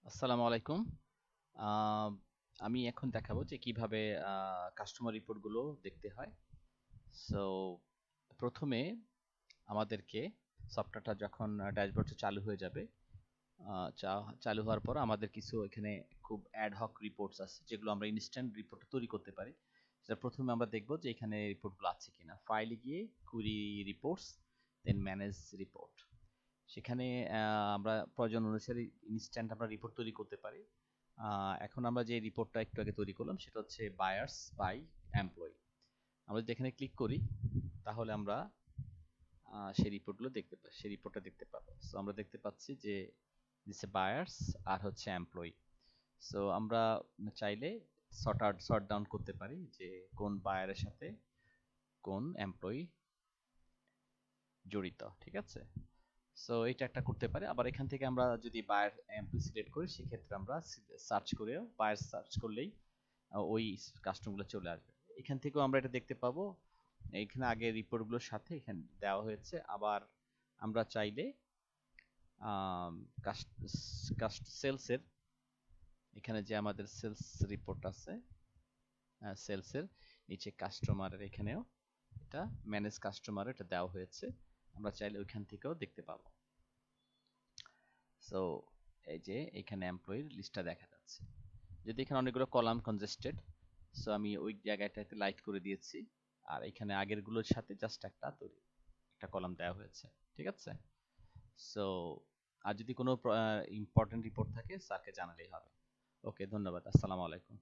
আসসালামু আলাইকুম। আহ, আমি এখন দেখাবো যে কিভাবে কাস্টমার রিপোর্টগুলো দেখতে হয়। সো প্রথমে আমাদেরকে সফটওয়্যারটা যখন ড্যাশবোর্ডে চালু হয়ে যাবে, চালু হওয়ার পর আমাদের কিছু এখানে খুব অ্যাডহক রিপোর্টস আছে যেগুলো আমরা ইনস্ট্যান্ট রিপোর্ট তৈরি করতে পারি। সেটা প্রথমে আমরা দেখব যে এখানে রিপোর্টগুলো আছে কিনা। ফাইলে গিয়ে কুইরি রিপোর্টস, দেন ম্যানেজ রিপোর্ট। সেখানে আমরা প্রয়োজন অনুসারে ইনস্ট্যান্ট আমরা রিপোর্ট তৈরি করতে পারি। এখন আমরা যে রিপোর্টটা একটু আগে তৈরি করলাম সেটা হচ্ছে বায়ার্স বাই এমপ্লয়ি। আমরা যদি এখানে ক্লিক করি তাহলে আমরা সেই রিপোর্টটা দেখতে পাবো। সো আমরা দেখতে পাচ্ছি যে দিচ্ছে বায়ার্স আর হচ্ছে এমপ্লয়ি। সো আমরা চাইলে সর্ট ডাউন করতে পারি যে কোন বায়ারের সাথে কোন এমপ্লয়ি জড়িত, ঠিক আছে। সো এটা একটা করতে পারে। আবার এখান থেকে আমরা যদি বায়ার এমপ্লয়ি সিলেক্ট করি সেক্ষেত্রে আমরা সার্চ করেও বায়ার সার্চ করলেই ওই কাস্টমগুলো চলে আসবে। এখান থেকেও আমরা এটা দেখতে পাবো। এখানে আগে রিপোর্টগুলোর সাথে এখানে দেওয়া হয়েছে। আবার আমরা চাইলে সেলসের এখানে যে আমাদের সেলস রিপোর্ট আছে, সেলসের নিচে কাস্টমারের এখানেও এটা ম্যানেজ কাস্টমার এটা দেওয়া হয়েছে। আমরা চাইলে ওইখান থেকেও দেখতে পাবো। সো এই যে এখানে এমপ্লয়ির লিস্টটা দেখা যাচ্ছে। যদি এখানে অনেকগুলো কলাম কনজেস্টেড, সো আমি ওই জায়গাটাতে লাইট করে দিয়েছি। আর এখানে আগের গুলোর সাথে জাস্ট একটা কলাম দেওয়া হয়েছে, ঠিক আছে। সো আর যদি কোনো ইম্পর্টেন্ট রিপোর্ট থাকে স্যারকে জানালেই হবে। ওকে, ধন্যবাদ। আসসালামু আলাইকুম।